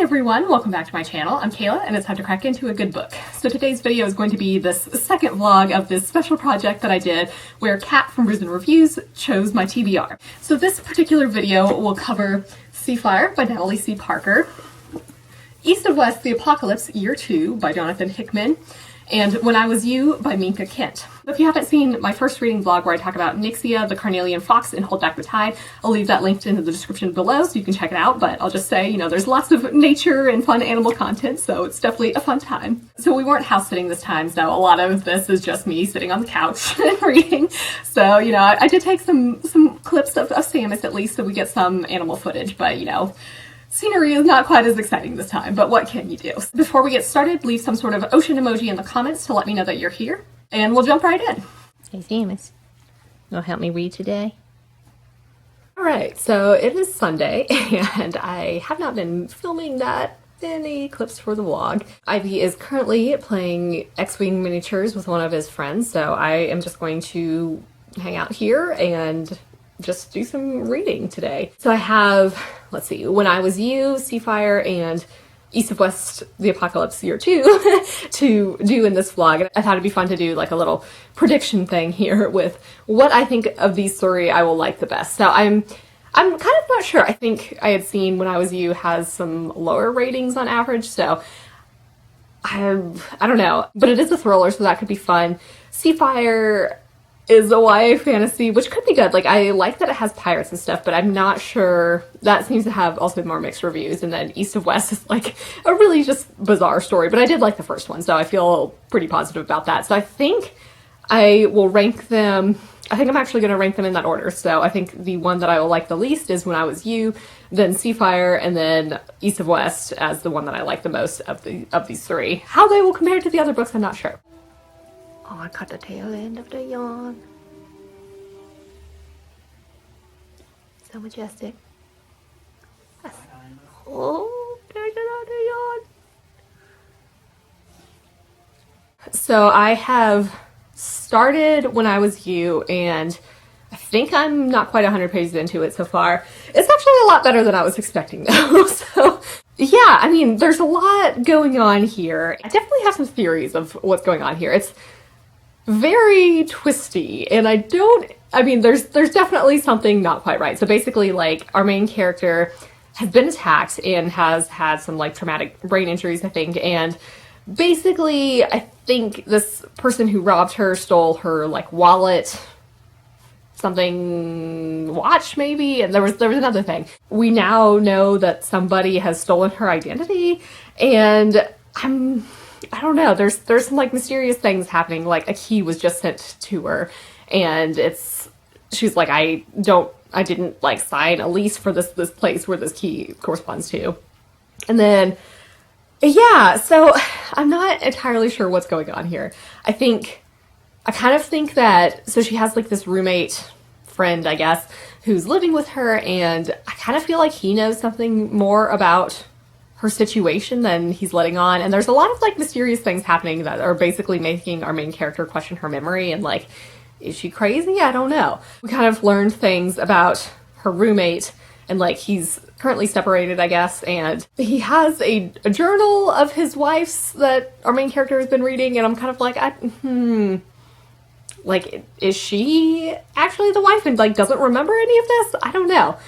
everyone, welcome back to my channel. I'm Kayla and it's time to crack into a good book. So today's video is going to be this second vlog of this special project that I did where Kat from BrewsandReviews chose my TBR. So this particular video will cover Seafire by Natalie C. Parker, East of West, The Apocalypse, Year 2 by Jonathan Hickman, and When I Was You by Minka Kent. If you haven't seen my first reading vlog where I talk about Nyxia, the Carnelian Fox, and Hold Back the Tide, I'll leave that linked in the description below so you can check it out, but I'll just say, you know, there's lots of nature and fun animal content, so it's definitely a fun time. So we weren't house sitting this time, so a lot of this is just me sitting on the couch and reading. So, you know, I did take some clips of Samus at least so we get some animal footage, but, you know, scenery is not quite as exciting this time, but what can you do? Before we get started, leave some sort of ocean emoji in the comments to let me know that you're here, and we'll jump right in. Hey Samus, you want to help me read today? Alright, so it is Sunday, and I have not been filming that many clips for the vlog. Ivy is currently playing X-Wing miniatures with one of his friends, so I am just going to hang out here and just do some reading today. So I have, let's see, When I Was You, Seafire, and East of West, The Apocalypse, Year 2 to do in this vlog. I thought it'd be fun to do like a little prediction thing here with what I think of these three I will like the best. So I'm kind of not sure. I think I had seen When I Was You has some lower ratings on average, so I don't know. But it is a thriller, so that could be fun. Seafire is a YA fantasy, which could be good. Like, I like that it has pirates and stuff, but I'm not sure. That seems to have also more mixed reviews. And then East of West is like a really just bizarre story, but I did like the first one, so I feel pretty positive about that. So I think I will rank them. I think I'm actually going to rank them in that order. So I think the one that I will like the least is When I Was You, then Seafire, and then East of West as the one that I like the most of these three. How they will compare to the other books, I'm not sure. Oh, I caught the tail end of the yawn. So majestic. Oh, there's another yawn. So I have started When I Was You, and I think I'm not quite 100 pages into it so far. It's actually a lot better than I was expecting though. So yeah, I mean, there's a lot going on here. I definitely have some theories of what's going on here. It's very twisty, and I mean, there's definitely something not quite right. So basically, like, our main character has been attacked and has had some, like, traumatic brain injuries, I think, and basically, I think this person who robbed her stole her, like, wallet, something, watch maybe, and there was another thing. We now know that somebody has stolen her identity, and I don't know, there's some like mysterious things happening, like a key was just sent to her, and she's like, I didn't like sign a lease for this place where this key corresponds to. And then, yeah, so I'm not entirely sure what's going on here. I kind of think that, so she has like this roommate friend, I guess, who's living with her, and I kind of feel like he knows something more about her situation than he's letting on, and there's a lot of like mysterious things happening that are basically making our main character question her memory, and like, is she crazy? I don't know. We kind of learned things about her roommate, and like, he's currently separated, I guess, and he has a journal of his wife's that our main character has been reading, and I'm kind of like, like, is she actually the wife and like doesn't remember any of this? I don't know.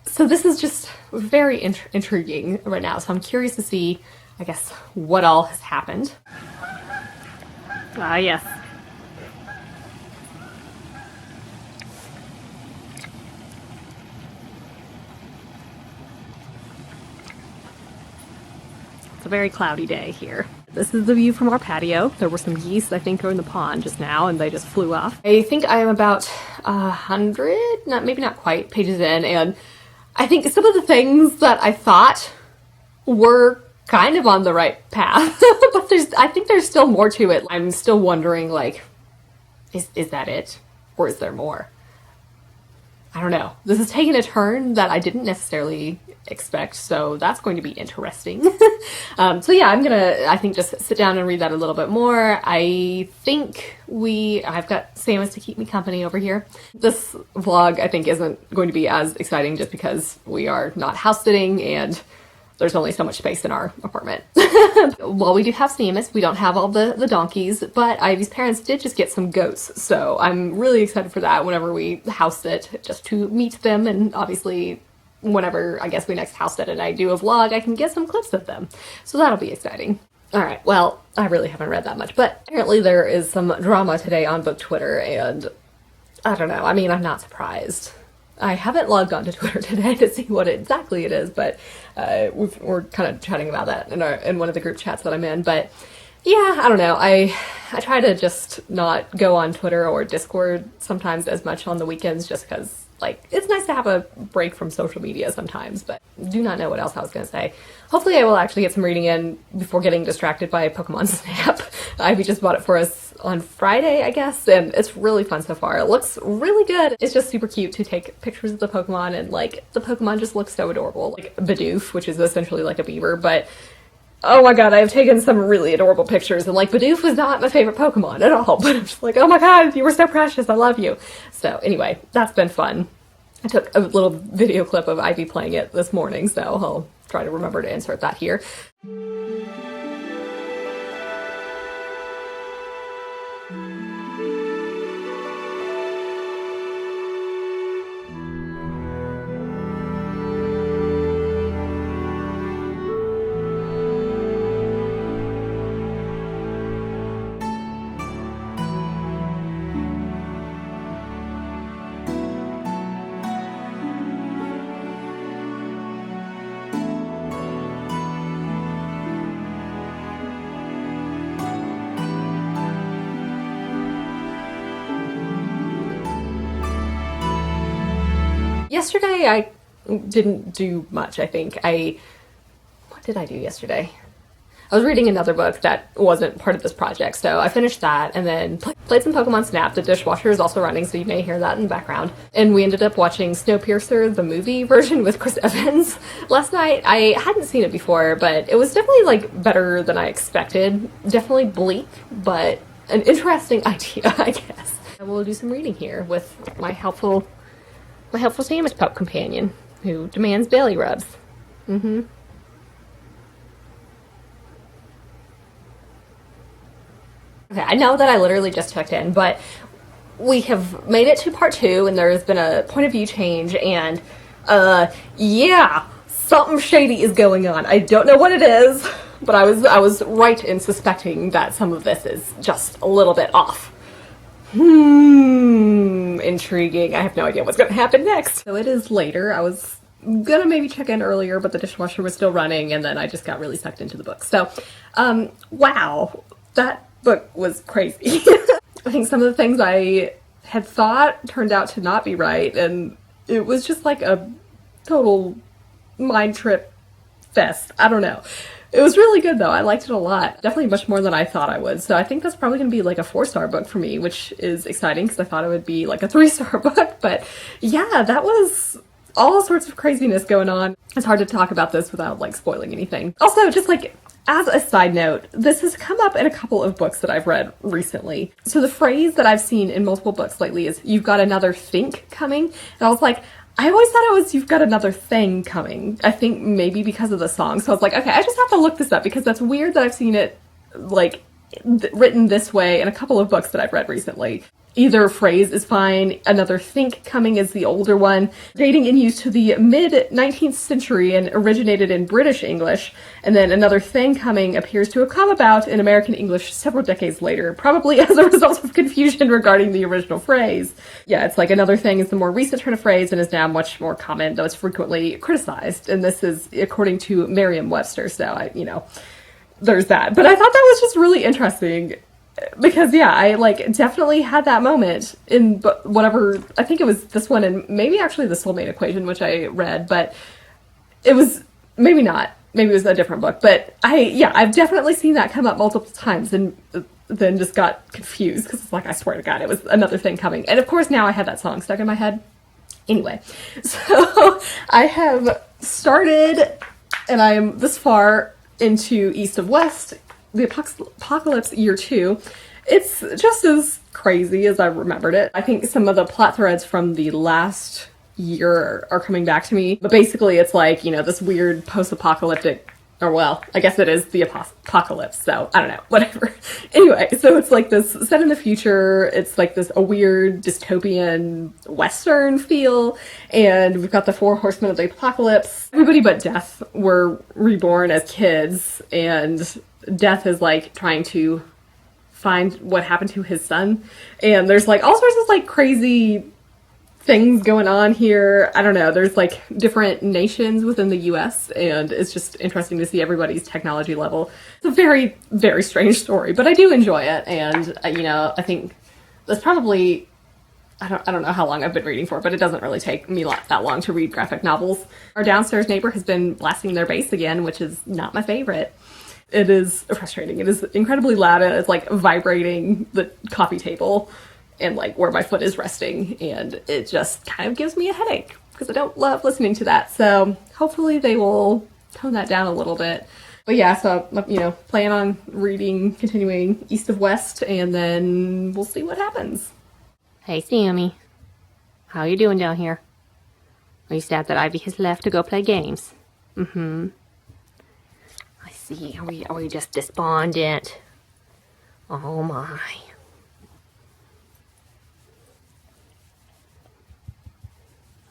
So this is just very intriguing right now. So I'm curious to see, I guess, what all has happened. Ah, yes. It's a very cloudy day here. This is the view from our patio. There were some geese, I think, in the pond just now, and they just flew off. I think I am about 100, maybe not quite, pages in, and I think some of the things that I thought were kind of on the right path, but I think there's still more to it. I'm still wondering, like, is that it? Or is there more? I don't know. This is taking a turn that I didn't necessarily expect, so that's going to be interesting. So yeah, I'm gonna, I think, just sit down and read that a little bit more. I think I've got Samus to keep me company over here. This vlog, I think, isn't going to be as exciting just because we are not house sitting, and there's only so much space in our apartment. Well, we do have Seamus. We don't have all the donkeys, but Ivy's parents did just get some goats. So I'm really excited for that whenever we house sit, just to meet them. And obviously, whenever I guess we next house sit and I do a vlog, I can get some clips of them. So that'll be exciting. All right, well, I really haven't read that much, but apparently there is some drama today on book Twitter, and I don't know. I mean, I'm not surprised. I haven't logged on to Twitter today to see what exactly it is, but we're kind of chatting about that in one of the group chats that I'm in. But yeah, I don't know. I try to just not go on Twitter or Discord sometimes as much on the weekends, just because like it's nice to have a break from social media sometimes. But do not know what else I was going to say. Hopefully, I will actually get some reading in before getting distracted by Pokemon Snap. Ivy just bought it for us on Friday, I guess, and it's really fun so far. It looks really good. It's just super cute to take pictures of the Pokemon, and like the Pokemon just looks so adorable. Like Bidoof, which is essentially like a beaver, but oh my god, I've taken some really adorable pictures, and like Bidoof was not my favorite Pokemon at all, but I'm just like, oh my god, you were so precious, I love you. So anyway, that's been fun. I took a little video clip of Ivy playing it this morning, so I'll try to remember to insert that here. Yesterday, I didn't do much, I think. What did I do yesterday? I was reading another book that wasn't part of this project, so I finished that and then played some Pokemon Snap. The dishwasher is also running, so you may hear that in the background. And we ended up watching Snowpiercer, the movie version with Chris Evans last night. I hadn't seen it before, but it was definitely, like, better than I expected. Definitely bleak, but an interesting idea, I guess. I will do some reading here with my helpful sandwich pup companion who demands belly rubs. Okay, I know that I literally just checked in, but we have made it to part 2 and there's been a point of view change and yeah, something shady is going on. I don't know what it is, but I was right in suspecting that some of this is just a little bit off. Intriguing. I have no idea what's going to happen next. So it is later. I was gonna maybe check in earlier, but the dishwasher was still running, and then I just got really sucked into the book. So, wow, that book was crazy. I think some of the things I had thought turned out to not be right, and it was just like a total mind trip fest. I don't know. It was really good though. I liked it a lot. Definitely much more than I thought I would. So I think that's probably going to be like a 4-star book for me, which is exciting because I thought it would be like a 3-star book. But yeah, that was all sorts of craziness going on. It's hard to talk about this without like spoiling anything. Also, just like as a side note, this has come up in a couple of books that I've read recently. So the phrase that I've seen in multiple books lately is, "You've got another think coming." And I was like, I always thought it was "You've got another thing coming." I think maybe because of the song. So I was like, okay, I just have to look this up because that's weird that I've seen it like written this way in a couple of books that I've read recently. Either phrase is fine. "Another think coming" is the older one, dating in use to the mid-19th century and originated in British English. And then "another thing coming" appears to have come about in American English several decades later, probably as a result of confusion regarding the original phrase. Yeah, it's like "another thing" is the more recent turn of phrase and is now much more common, though it's frequently criticized. And this is according to Merriam-Webster, so there's that. But I thought that was just really interesting. Because, yeah, I, like, definitely had that moment in whatever, I think it was this one and maybe actually The Soulmate Equation, which I read, but it was, maybe not, maybe it was a different book, but I've definitely seen that come up multiple times and then just got confused, because it's like, I swear to God, it was another thing coming. And of course, now I had that song stuck in my head. Anyway, so I have started, and I am this far into East of West, the Apocalypse Year 2. It's just as crazy as I remembered it. I think some of the plot threads from the last year are coming back to me. But basically it's like, you know, this weird post-apocalyptic, or well, I guess it is the apocalypse, so I don't know, whatever. Anyway, so it's like this set in the future. It's like this a weird dystopian Western feel, and we've got the 4 horsemen of the apocalypse. Everybody but Death were reborn as kids, and Death is like trying to find what happened to his son, and there's like all sorts of like crazy things going on here. I don't know, there's like different nations within the US, and it's just interesting to see everybody's technology level. It's a very, very strange story, but I do enjoy it, and you know, I think that's probably, I don't know how long I've been reading for, but it doesn't really take me that long to read graphic novels. Our downstairs neighbor has been blasting their bass again, which is not my favorite. It is frustrating. It is incredibly loud, and it's like vibrating the coffee table and like where my foot is resting, and it just kind of gives me a headache because I don't love listening to that. So hopefully they will tone that down a little bit. But yeah, so, you know, plan on reading, continuing East of West, and then we'll see what happens. Hey, Sammy. How you doing down here? Are you sad that Ivy has left to go play games? I see. Are we just despondent? Oh my.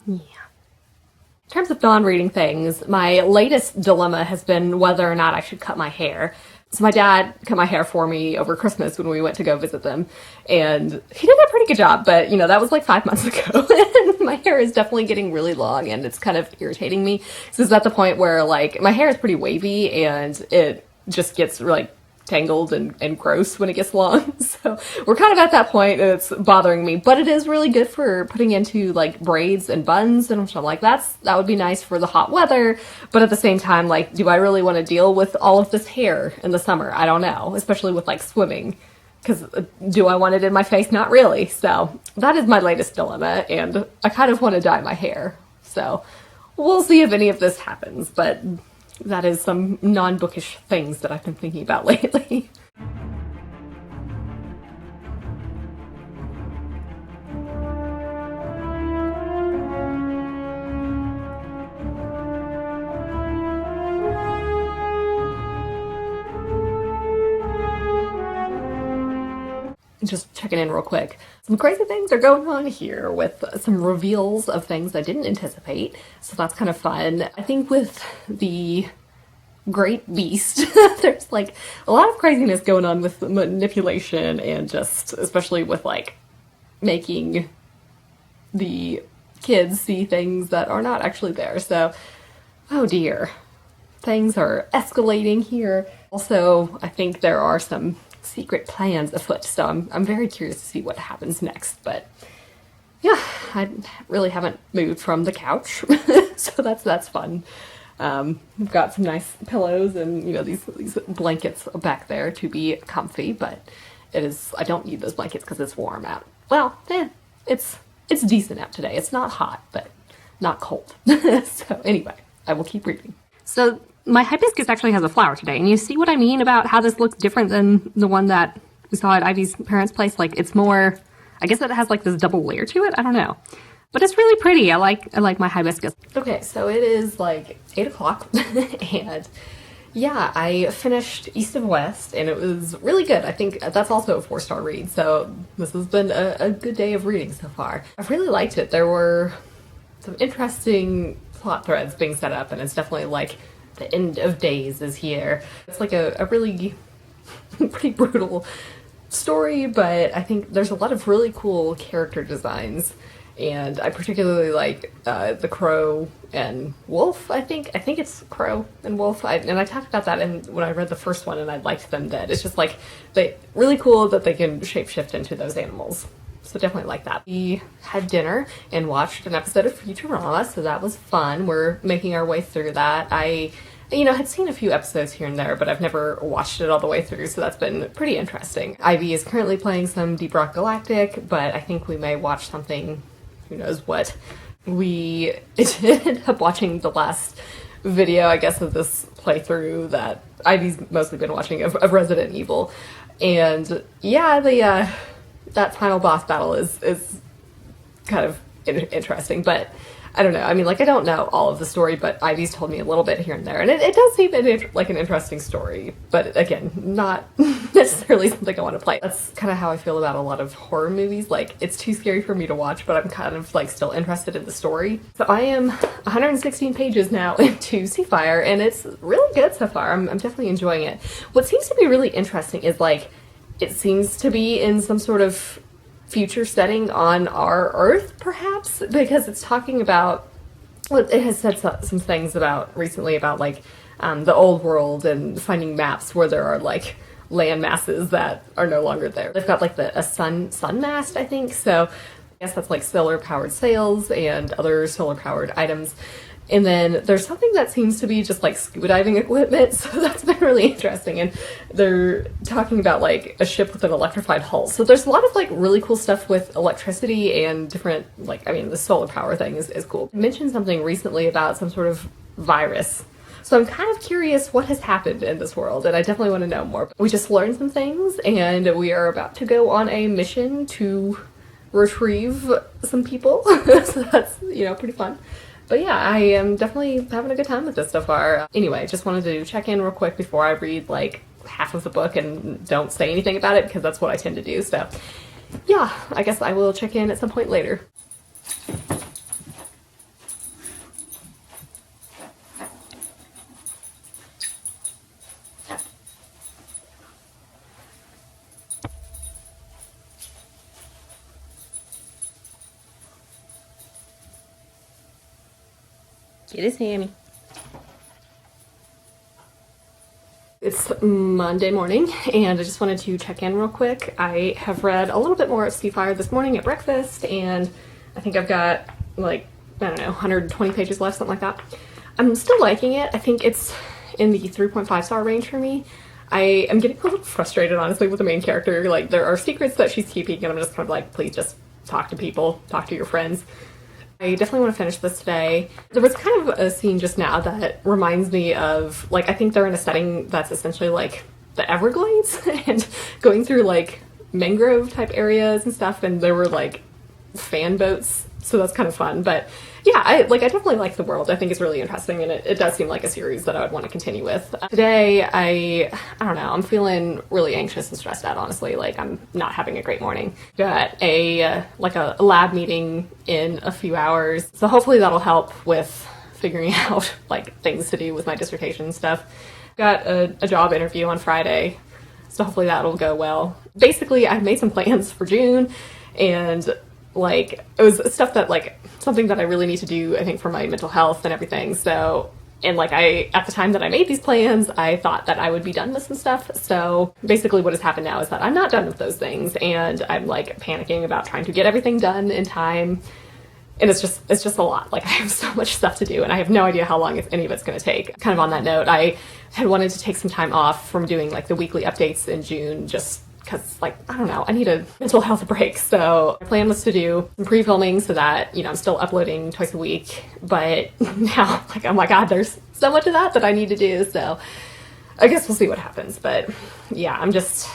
Yeah. In terms of non-reading things, my latest dilemma has been whether or not I should cut my hair. So my dad cut my hair for me over Christmas when we went to go visit them, and he did a pretty good job, but you know, that was like 5 months ago, and my hair is definitely getting really long, and it's kind of irritating me. So it's at the point where like my hair is pretty wavy, and it just gets like tangled and gross when it gets long. So we're kind of at that point, and it's bothering me, but it is really good for putting into like braids and buns, and I'm like, that would be nice for the hot weather, but at the same time, like, do I really want to deal with all of this hair in the summer? I don't know, especially with like swimming, because do I want it in my face? Not really. So that is my latest dilemma, and I kind of want to dye my hair, so we'll see if any of this happens, but that is some non-bookish things that I've been thinking about lately. Just checking in real quick. Some crazy things are going on here with some reveals of things I didn't anticipate, so that's kind of fun. I think with the Great Beast, there's like a lot of craziness going on with manipulation, and just especially with like making the kids see things that are not actually there. So, oh dear, things are escalating here. Also, I think there are some secret plans afoot, so I'm very curious to see what happens next. But yeah, I really haven't moved from the couch, so that's fun. We've got some nice pillows, and you know, these blankets back there to be comfy, but I don't need those blankets because it's warm out. Well, it's decent out today. It's not hot, but not cold. So anyway, I will keep reading. So my hibiscus actually has a flower today, and you see what I mean about how this looks different than the one that we saw at Ivy's parents' place? Like, it's more, I guess it has like this double layer to it. I don't know. But it's really pretty. I like my hibiscus. Okay, so it is like 8 o'clock, and yeah, I finished East of West, and it was really good. I think that's also a 4-star read, so this has been a good day of reading so far. I've really liked it. There were some interesting plot threads being set up, and it's definitely like the end of days is here. It's like a really pretty brutal story, but I think there's a lot of really cool character designs. And I particularly like the Crow and Wolf, I think it's Crow and Wolf. And I talked about that when I read the first one, and I liked them dead. It's just like, really cool that they can shapeshift into those animals. So definitely like that. We had dinner and watched an episode of Futurama, so that was fun. We're making our way through that. I had seen a few episodes here and there, but I've never watched it all the way through, so that's been pretty interesting. Ivy is currently playing some Deep Rock Galactic, but I think we may watch something, who knows what. We ended up watching the last video, I guess, of this playthrough that Ivy's mostly been watching of Resident Evil. And yeah, that final boss battle is kind of interesting, but I don't know. I mean, like, I don't know all of the story, but Ivy's told me a little bit here and there, and it does seem like an interesting story, but again, not necessarily something I want to play. That's kind of how I feel about a lot of horror movies. Like, it's too scary for me to watch, but I'm kind of like still interested in the story. So I am 116 pages now into Seafire, and it's really good so far. I'm definitely enjoying it. What seems to be really interesting is, like, it seems to be in some sort of future setting on our Earth, perhaps, because it's talking about, well, it has said some things about recently about like the old world and finding maps where there are like land masses that are no longer there. They've got like a sun mast, I think, so I guess that's like solar powered sails and other solar powered items. And then there's something that seems to be just like scuba diving equipment, so that's been really interesting. And they're talking about like a ship with an electrified hull. So there's a lot of like really cool stuff with electricity and different, like, I mean, the solar power thing is cool. I mentioned something recently about some sort of virus. So I'm kind of curious what has happened in this world, and I definitely want to know more. We just learned some things, and we are about to go on a mission to retrieve some people. So that's, you know, pretty fun. But yeah, I am definitely having a good time with this so far. Anyway, just wanted to check in real quick before I read like half of the book and don't say anything about it, because that's what I tend to do. So yeah, I guess I will check in at some point later. It is Sammy. It's Monday morning, and I just wanted to check in real quick. I have read a little bit more of Seafire this morning at breakfast, and I think I've got, like, I don't know, 120 pages left, something like that. I'm still liking it. I think it's in the 3.5 star range for me. I am getting a little frustrated, honestly, with the main character. Like, there are secrets that she's keeping, and I'm just kind of like, please just talk to people, talk to your friends. I definitely want to finish this today. There was kind of a scene just now that reminds me of, like, I think they're in a setting that's essentially like the Everglades and going through like mangrove type areas and stuff, and there were like fan boats, so that's kind of fun. But yeah, I definitely like the world. I think it's really interesting, and it does seem like a series that I would want to continue with. Today, I don't know, I'm feeling really anxious and stressed out, honestly. Like, I'm not having a great morning. Got a lab meeting in a few hours, so hopefully that'll help with figuring out like things to do with my dissertation and stuff. Got a job interview on Friday, so hopefully that'll go well. Basically, I made some plans for June, and like, it was stuff that, like, something that I really need to do, I think, for my mental health and everything. So, and like, at the time that I made these plans, I thought that I would be done with some stuff. So basically what has happened now is that I'm not done with those things, and I'm like panicking about trying to get everything done in time. And it's just a lot. Like, I have so much stuff to do, and I have no idea how long any of it's going to take. Kind of on that note, I had wanted to take some time off from doing like the weekly updates in June, just because, like, I don't know, I need a mental health break. So my plan was to do some pre-filming so that, you know, I'm still uploading twice a week. But now, like, oh my God, there's so much of that I need to do. So I guess we'll see what happens. But yeah, I'm just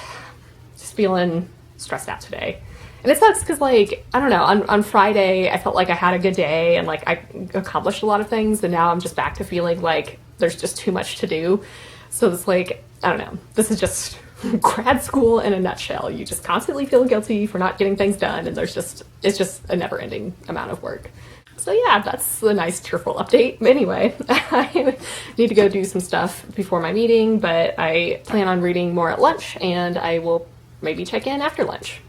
feeling stressed out today. And it sucks because, like, I don't know, on Friday, I felt like I had a good day and, like, I accomplished a lot of things. And now I'm just back to feeling like there's just too much to do. So it's like, I don't know, this is just grad school in a nutshell. You just constantly feel guilty for not getting things done, and it's just a never-ending amount of work. So yeah, that's a nice cheerful update. Anyway, I need to go do some stuff before my meeting, but I plan on reading more at lunch, and I will maybe check in after lunch.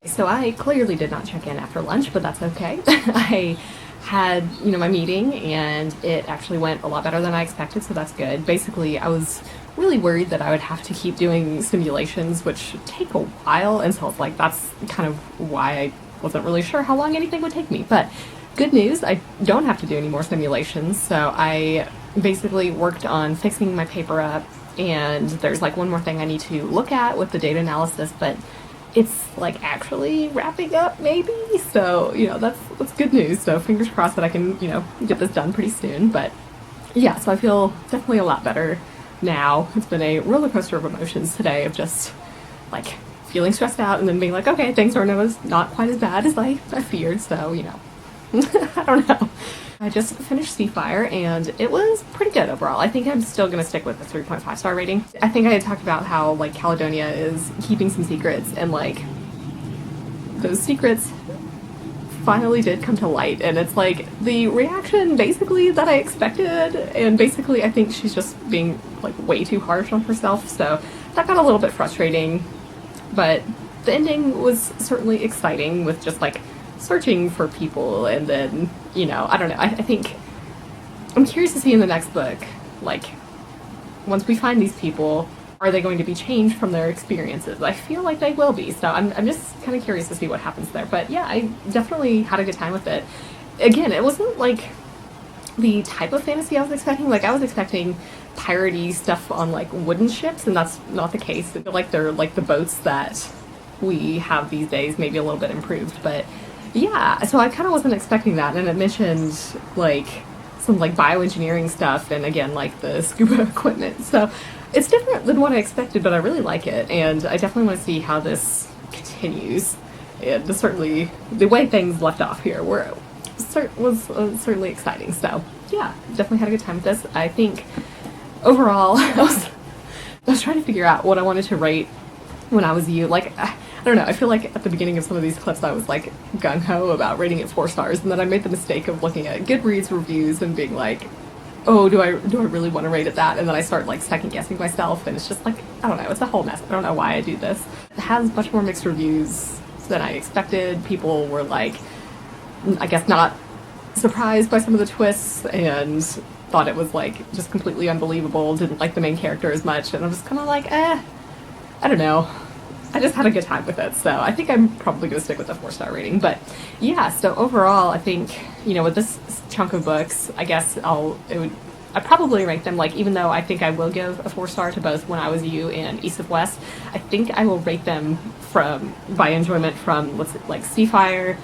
So I clearly did not check in after lunch, but that's okay. I had, you know, my meeting, and it actually went a lot better than I expected, so that's good. Basically, I was really worried that I would have to keep doing simulations, which take a while, and so it's like that's kind of why I wasn't really sure how long anything would take me. But good news, I don't have to do any more simulations, so I basically worked on fixing my paper up, and there's like one more thing I need to look at with the data analysis, but it's like actually wrapping up maybe, so that's good news. So fingers crossed that I can get this done pretty soon. But yeah, so I feel definitely a lot better now. It's been a roller coaster of emotions today, of just like feeling stressed out and then being like, okay, things are not quite as bad as I feared, so I don't know. I just finished Seafire, and it was pretty good overall. I think I'm still going to stick with the 3.5 star rating. I think I had talked about how, like, Caledonia is keeping some secrets, and, like, those secrets finally did come to light, and it's, like, the reaction, basically, that I expected, and basically I think she's just being, like, way too harsh on herself, so that got a little bit frustrating, but the ending was certainly exciting with just, like, searching for people, and then, I don't know, I think I'm curious to see in the next book, like, once we find these people, are they going to be changed from their experiences? I feel like they will be, so I'm just kind of curious to see what happens there. But yeah, I definitely had a good time with it. Again, it wasn't like the type of fantasy I was expecting. Like, I was expecting piratey stuff on like wooden ships, and that's not the case. I feel like they're like the boats that we have these days, maybe a little bit improved, but yeah, so I kind of wasn't expecting that, and it mentioned, like, some, like, bioengineering stuff, and again, like, the scuba equipment, so it's different than what I expected, but I really like it, and I definitely want to see how this continues, and certainly, the way things left off here was certainly exciting, so yeah, definitely had a good time with this. I think, overall, I was trying to figure out what I wanted to rate when I was you, like, I don't know, I feel like at the beginning of some of these clips I was like gung-ho about rating it 4 stars, and then I made the mistake of looking at Goodreads reviews and being like, oh, do I really want to rate it that? And then I start like second guessing myself, and it's just like, I don't know, it's a whole mess. I don't know why I do this. It has much more mixed reviews than I expected. People were like, I guess not surprised by some of the twists, and thought it was like just completely unbelievable, didn't like the main character as much, and I'm just kind of like, I don't know. I just had a good time with it, so I think I'm probably going to stick with the 4-star rating. But yeah, so overall, I think, with this chunk of books, I guess I probably rank them, like, even though I think I will give a 4-star to both When I Was You and East of West, I think I will rate them by enjoyment from, like Seafire,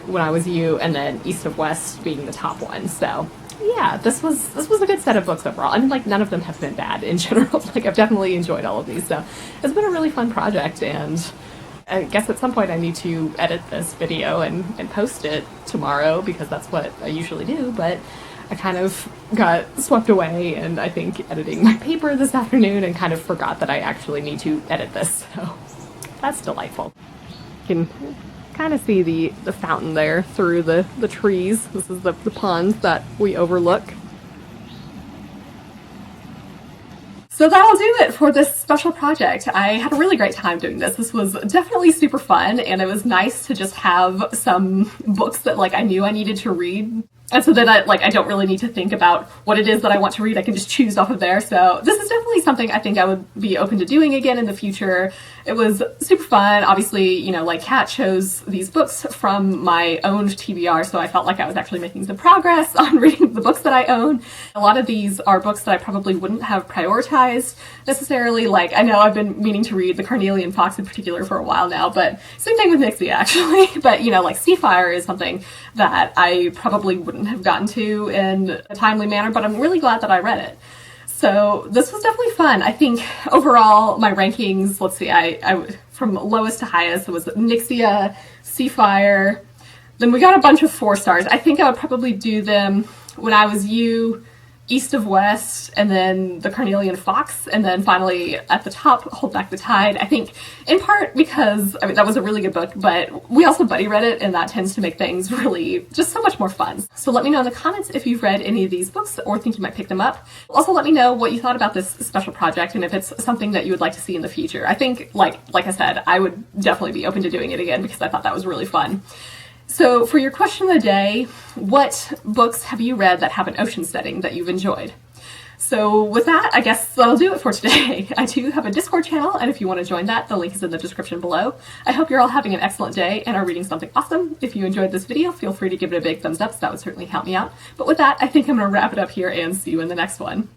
When I Was You, and then East of West being the top one. So yeah, this was a good set of books overall. I mean, like, none of them have been bad in general. Like, I've definitely enjoyed all of these, so it's been a really fun project, and I guess at some point I need to edit this video and post it tomorrow, because that's what I usually do, but I kind of got swept away, and I think editing my paper this afternoon, and kind of forgot that I actually need to edit this, so that's delightful. You can kind of see the fountain there through the trees. This is the ponds that we overlook. So that'll do it for this special project. I had a really great time doing this. This was definitely super fun, and it was nice to just have some books that, like, I knew I needed to read. And so then I don't really need to think about what it is that I want to read. I can just choose off of there. So this is definitely something I think I would be open to doing again in the future. It was super fun. Obviously, like, Kat chose these books from my owned TBR, so I felt like I was actually making some progress on reading the books that I own. A lot of these are books that I probably wouldn't have prioritized necessarily. Like, I know I've been meaning to read the Carnelian Fox in particular for a while now, but same thing with Nyxia, actually. But, like, Seafire is something that I probably wouldn't have gotten to in a timely manner, but I'm really glad that I read it. So this was definitely fun. I think overall my rankings, let's see, I from lowest to highest, it was Nyxia, Seafire, then we got a bunch of 4 stars. I think I would probably do them When I Was You, East of West, and then the Carnelian Fox, and then finally at the top, Hold Back the Tide. I think in part because, that was a really good book, but we also buddy read it, and that tends to make things really just so much more fun. So let me know in the comments if you've read any of these books or think you might pick them up. Also let me know what you thought about this special project, and if it's something that you would like to see in the future. I think, like I said, I would definitely be open to doing it again, because I thought that was really fun. So for your question of the day, what books have you read that have an ocean setting that you've enjoyed? So with that, I guess that'll do it for today. I do have a Discord channel, and if you want to join that, the link is in the description below. I hope you're all having an excellent day and are reading something awesome. If you enjoyed this video, feel free to give it a big thumbs up, so that would certainly help me out. But with that, I think I'm going to wrap it up here and see you in the next one.